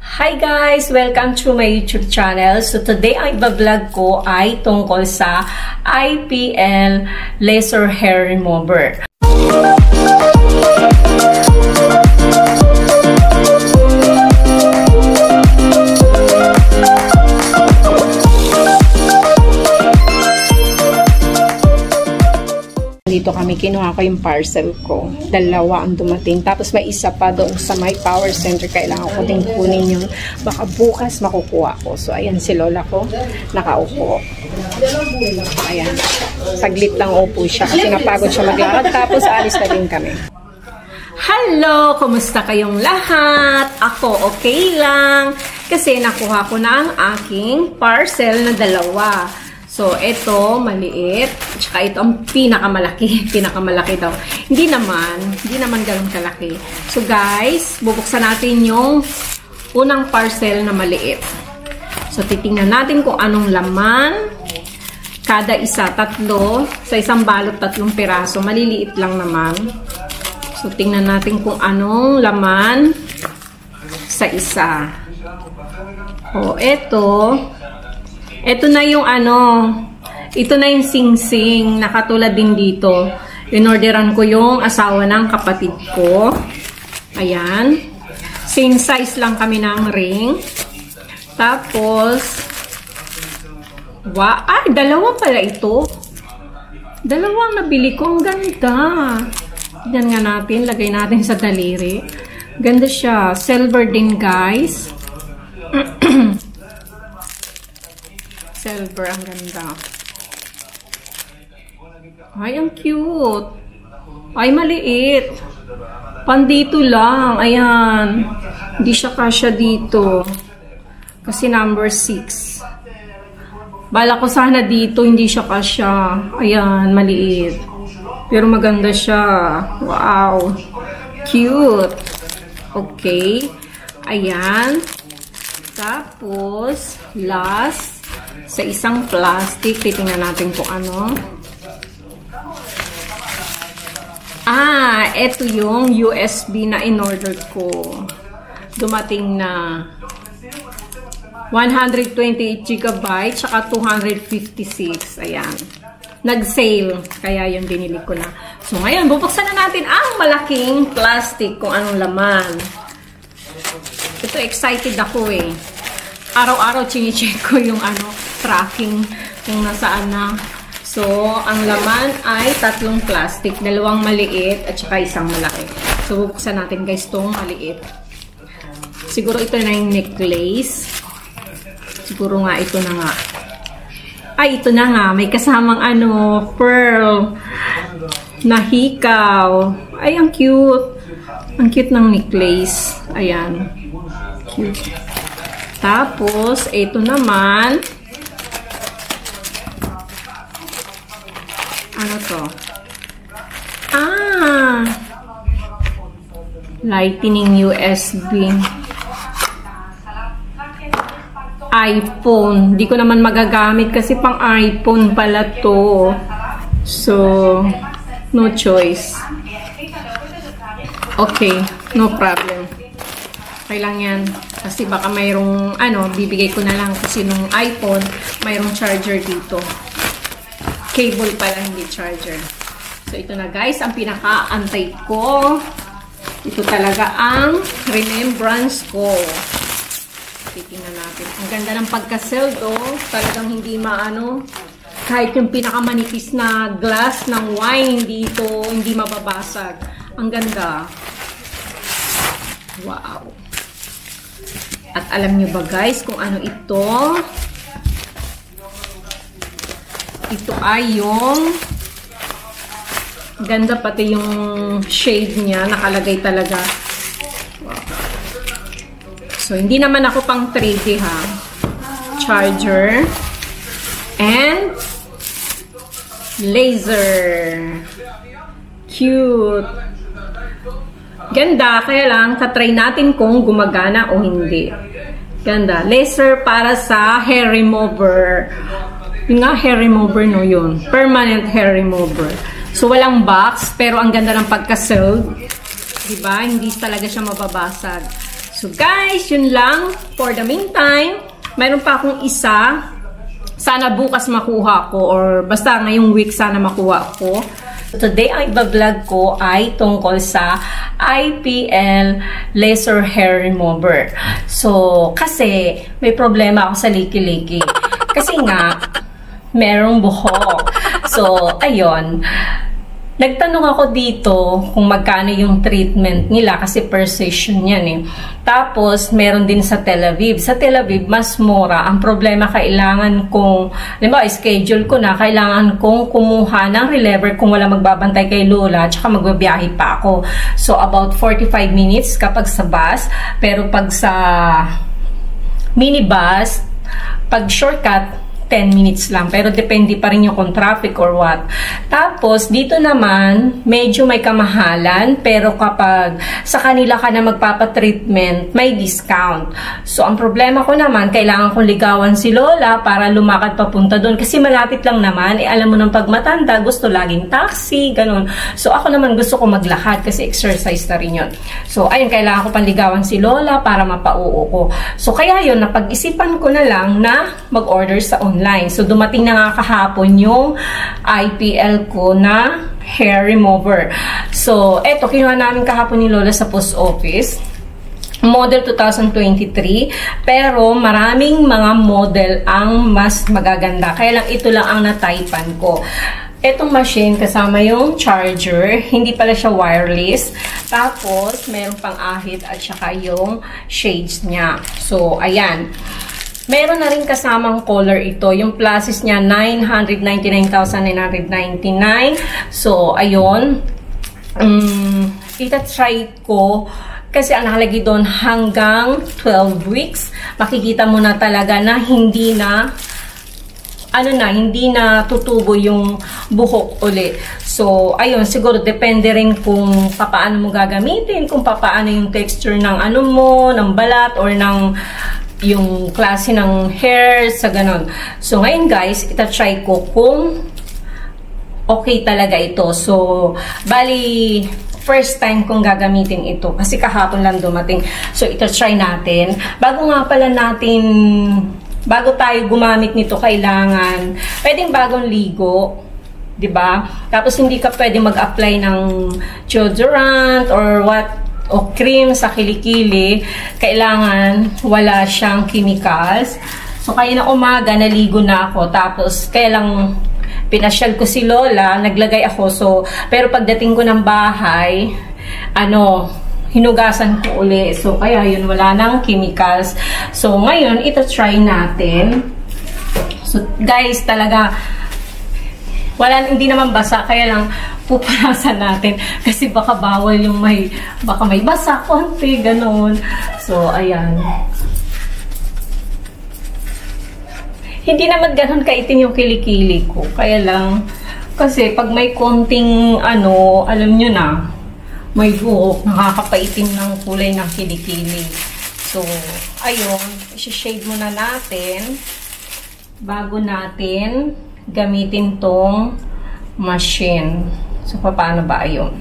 Hi guys! Welcome to my YouTube channel. So today ang iba-vlog ko ay tungkol sa IPL Laser Hair Remover. Dito kami, kinuha ko yung parcel ko. Dalawa ang dumating. Tapos may isa pa doon sa my power center. Kailangan ko din kunin yun. Baka bukas makukuha ko. So, ayan si lola ko. Nakaupo. Ayan. Saglit lang upo siya. Kasi napagod siya maglakad. Tapos, alis na din kami. Hello! Kumusta kayong lahat? Ako, okay lang. Kasi nakuha ko na ang aking parcel na dalawa. So, ito, maliit. Tsaka ito ang pinakamalaki. Pinakamalaki daw. Hindi naman ganun kalaki. So, guys, bubuksan natin yung unang parcel na maliit. So, titingnan natin kung anong laman. Kada isa, tatlo. Sa isang balot, 3 piraso. Maliliit lang naman. So, tingnan natin kung anong laman sa isa. O, ito. Ito na yung ito na yung sing-sing, nakatulad din dito. Inorderan ko yung asawa ng kapatid ko. Ayan. Same size lang kami ng ring. Tapos, dalawa pala ito. Dalawang nabili ko. Ang ganda. Tignan nga natin, lagay natin sa daliri. Ganda siya. Silver din, guys. Silver, ang ganda. Ay, ang cute. Ay, maliit. Pandito lang. Ayan. Hindi siya kasya dito. Kasi number 6. Bala ko sana dito, hindi siya kasya. Ayan, maliit. Pero maganda siya. Wow. Cute. Okay. Ayan. Tapos, last. Sa isang plastic, titingnan natin kung ano. Ito yung USB na in-order ko. Dumating na 128 GB, tsaka 256. Ayan. Nag-sale. Kaya yung binili ko na. So, ngayon, bubuksan na natin ang malaking plastic kung anong laman. Ito, excited ako eh. Araw-araw chine-check ko yung tracking kung nasaan na. So, ang laman ay 3 plastic, 2 maliit at saka isang malaki. So, bubuksan natin guys itong maliit. Siguro ito na yung necklace. Siguro nga ito na nga. Ay, ito na nga. May kasamang pearl na hikaw. Ay, ang cute. Ang cute ng necklace. Ayan. Cute. Tapos, ito naman, ano to? Lightning USB. iPhone. Di ko naman magagamit kasi pang iPhone pala to. So, no choice. Okay, no problem. Okay lang yan. Kasi baka mayroong, bibigay ko na lang kasi nung iPhone, mayroong charger dito. Cable pala, hindi charger. So, ito na guys, ang pinaka-antay ko. Ito talaga ang remembrance ko. Titingnan natin. Ang ganda ng pagka-sealed, talagang hindi kahit yung pinakamanipis na glass ng wine dito, hindi mababasag. Ang ganda. Wow. At alam nyo ba guys kung ano ito? Ito ay yung ganda, pati yung shade niya nakalagay talaga. Wow. So hindi naman ako pang 3D ha. Charger and laser. Cute. Ganda, kaya lang, tatry natin kung gumagana o hindi. Ganda. Laser para sa hair remover. Yung nga, hair remover, no, yun. Permanent hair remover. So, walang box, pero ang ganda ng pagka-sealed. Diba? Hindi talaga siya mababasag. So guys, yun lang. For the meantime, mayroon pa akong isa. Sana bukas makuha ko or basta ngayong week sana makuha ko. Today, ang iba-vlog ko ay tungkol sa IPL laser hair remover. So, kasi may problema ako sa liki-liki. Kasi nga, merong buhok. So, ayun. Nagtanong ako dito kung magkano yung treatment nila kasi per session yan eh. Tapos, meron din sa Tel Aviv. Sa Tel Aviv, mas mura. Ang problema, kailangan kong, halimbawa, schedule ko na, kailangan kong kumuha ng reliever kung wala magbabantay kay Lola, tsaka magbabiyahe pa ako. So, about 45 minutes kapag sa bus. Pero pag sa minibus, pag shortcut, 10 minutes lang. Pero depende pa rin yung kung traffic or what. Tapos, dito naman, medyo may kamahalan. Pero kapag sa kanila ka na magpapatreatment, may discount. So, ang problema ko naman, kailangan kong ligawan si Lola para lumakad papunta doon. Kasi malapit lang naman. Eh, alam mo nang pag matanda, gusto laging taxi, ganun. So, ako naman gusto ko maglakad kasi exercise na rin yun. So, ayun, kailangan ko pang ligawan si Lola para mapauo ko. So, kaya yun, napag-isipan ko na lang na mag-order sa online. So, dumating na nga kahapon yung IPL ko na hair remover. So, eto, kinuha namin kahapon ni Lola sa post office. Model 2023. Pero, maraming mga model ang mas magaganda. Kaya lang, ito lang ang nataypan ko. Etong machine, kasama yung charger. Hindi pala siya wireless. Tapos, meron pang ahit at saka yung shades niya. So, ayan. Meron na rin kasamang color ito. Yung prices niya, 999,999. So, ayun. Ita-try ko. Kasi ang nakalagay doon hanggang 12 weeks. Makikita mo na talaga na hindi na hindi na tutubo yung buhok ulit. So, ayun, siguro depende rin kung paano mo gagamitin, kung paano yung texture ng ng balat or ng yung klase ng hair, sa ganon. So, ngayon guys, ita-try ko kung okay talaga ito. So, bali, first time kong gagamitin ito. Kasi kahapon lang dumating. So, ita-try natin. Bago tayo gumamit nito, kailangan, pwedeng bagong ligo. Diba? Tapos, hindi ka pwedeng mag-apply ng deodorant or o cream sa kilikili, kailangan wala siyang chemicals. So, kaya na umaga, naligo na ako. Tapos, kaya lang pinasyal ko si Lola, naglagay ako. So, pero pagdating ko ng bahay, hinugasan ko uli. So, kaya yun, wala nang chemicals. So, ngayon, ito try natin. So, guys, talaga, hindi naman basa, kaya lang pupunasan natin kasi baka bawal yung baka may basa konti, ganun. So, ayan. Hindi naman ganun kaitim yung kilikili ko. Kaya lang, kasi pag may konting alam nyo na, may buhok, nakakapaitim ng kulay ng kilikili. So, ayun, i-shade muna natin bago natin gamitin tong machine. So, paano ba ayun?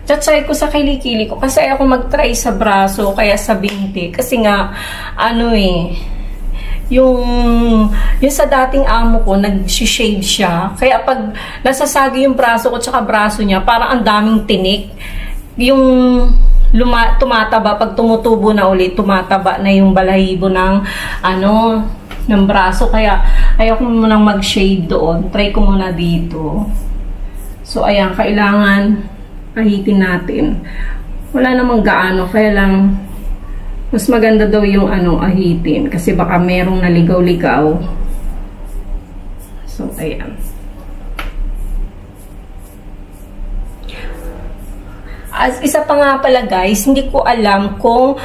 Try ko sa kilikili ko. Kasi ako mag-try sa braso, kaya sa binti. Kasi nga, yung sa dating amo ko, nag-shave siya. Kaya pag nasasagi yung braso ko tsaka braso niya, parang ang daming tinik. Yung tumataba, pag tumutubo na ulit, tumataba na yung balahibo ng ng braso. Kaya ayoko munang mag-shade doon. Try ko muna dito. So, ayan, kailangan ahitin natin. Wala namang gaano, kaya lang mas maganda daw yung ahitin kasi baka merong naligaw-ligaw. So, ayan. As isa pa nga pala guys, hindi ko alam kung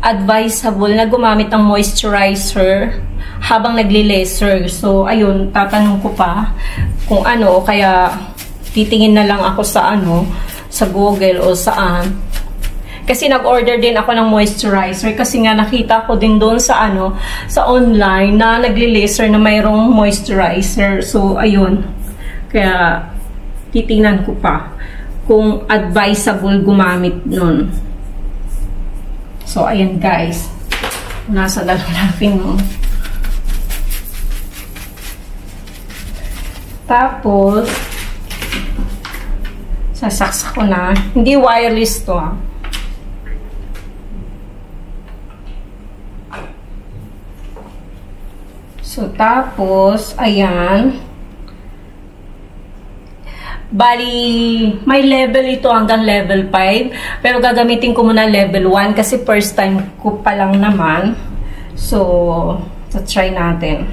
advisable na gumamit ng moisturizer habang nagli-laser. So, ayun, tatanong ko pa kung kaya titingin na lang ako sa sa Google o saan. Kasi nag-order din ako ng moisturizer kasi nga nakita ko din doon sa sa online na nagli-laser na mayroong moisturizer. So, ayun. Kaya titingnan ko pa kung advisable gumamit nun. So, ayan guys. Nasa dalawang no? Tapos, sasaksak ko na. Hindi wireless to, ah. So, tapos, ayan. Bali, may level ito hanggang level 5. Pero gagamitin ko muna level 1 kasi first time ko pa lang naman. So, try natin.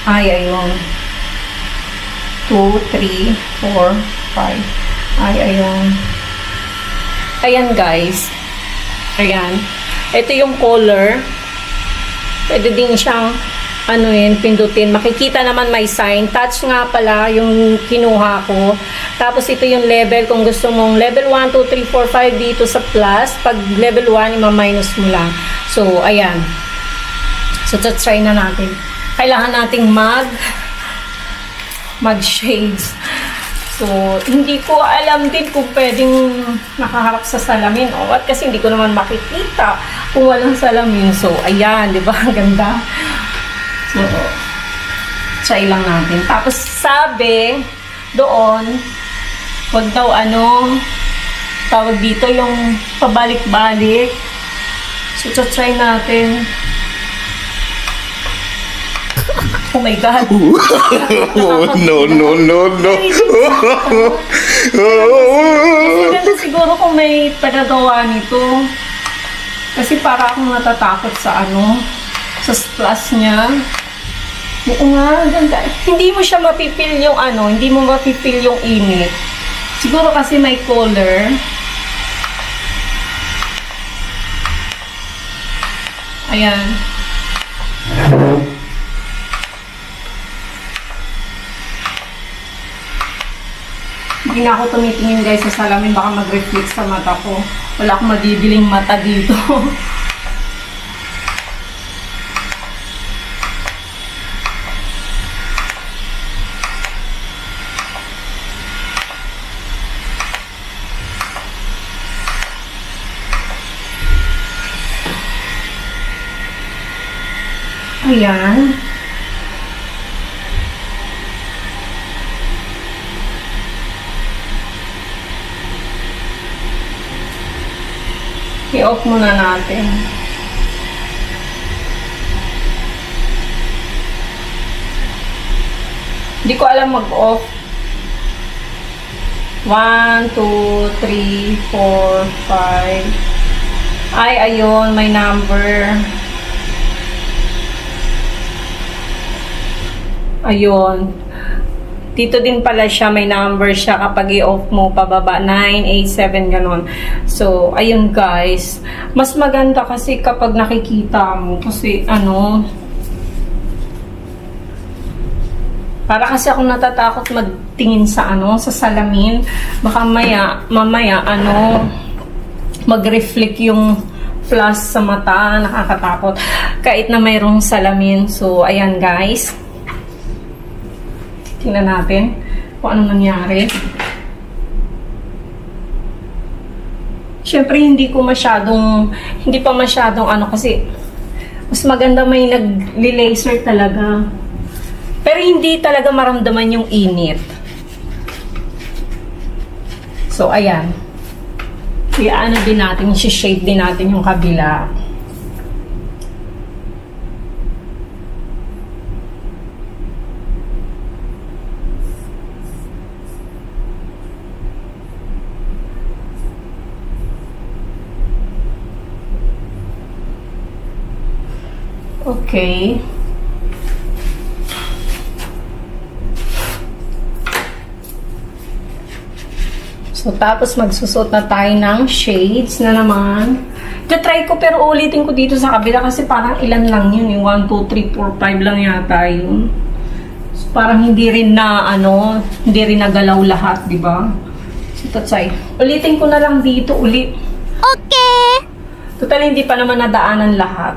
Ay, ayun. 2, 3, 4, 5. Ay, ayun. Ayan, guys. Ayan. Ito yung color. Pwede din siyang pindutin. Makikita naman may sign. Touch nga pala yung kinuha ko. Tapos ito yung level. Kung gusto mong level 1, 2, 3, 4, 5 dito sa plus. Pag level 1, ima-minus mo lang. So, ayan. So, try na natin. Kailangan nating mag-shades. So, hindi ko alam din kung pwedeng nakaharap sa salamin o what, kasi hindi ko naman makikita kung walang salamin. So, ayan, di ba? Ang ganda. So, try lang natin. Tapos, sabi doon, wag daw tawag dito yung pabalik-balik. So, try natin. Oh my God. Oh, no. Kasi siguro kung may tagagawa nito. Kasi para akong natatakot sa sa splash niya. Oo nga, ganda. Hindi mo siya mapipil yung hindi mo mapipil yung init. Siguro kasi may color. Ayan. Hindi na ako tumitingin guys sa salamin, baka mag-reflect sa mata ko. Wala akong mabibiling mata dito. Ayan. I-off muna natin. Hindi ko alam mag-off. 1, 2, 3, 4, 5. Ay, ayun, may number. Ayun. Dito din pala siya, may number siya kapag i-off mo pababa, 9, 8, 7, ganon. So, ayun guys. Mas maganda kasi kapag nakikita mo. Kasi, para kasi ako natatakot magtingin sa sa salamin. Baka mamaya, mag-reflect yung flash sa mata. Nakakatakot. Kahit na mayroong salamin. So, ayan guys. Tingnan natin kung anong nangyari. Siyempre, hindi pa masyadong kasi mas maganda may nag-laser talaga. Pero hindi talaga maramdaman yung init. So, ayan. Kaya din natin, shade din natin yung kabila. Okay. So, tapos magsusot na tayo ng shades na naman. Try ko pero ulitin ko dito sa kabila kasi parang ilan lang yun. 1, 2, 3, 4, 5 lang yata yun. So, parang hindi rin nagalaw lahat, di ba? So, try. Ulitin ko na lang dito ulit. Okay! Total, hindi pa naman nadaanan lahat.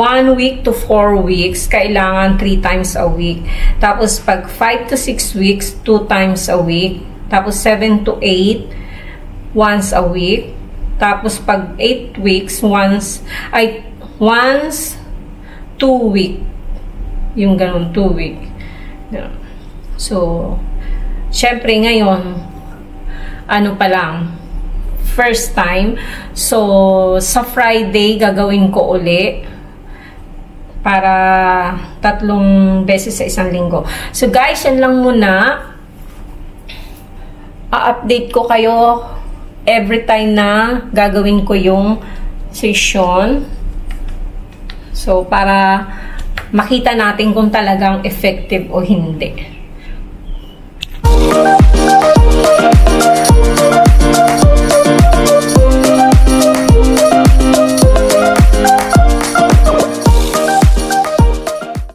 1 week to 4 weeks, kailangan 3 times a week. Tapos, pag 5 to 6 weeks, 2 times a week. Tapos, 7 to 8, once a week. Tapos, pag 8 weeks, once 2 week. Yung ganun, 2 week. So, syempre ngayon, ano pa lang, first time. So, sa Friday, gagawin ko uli para 3 beses sa isang linggo. So, guys, yan lang muna. A-update ko kayo every time na gagawin ko yung session. So, para makita natin kung talagang effective o hindi.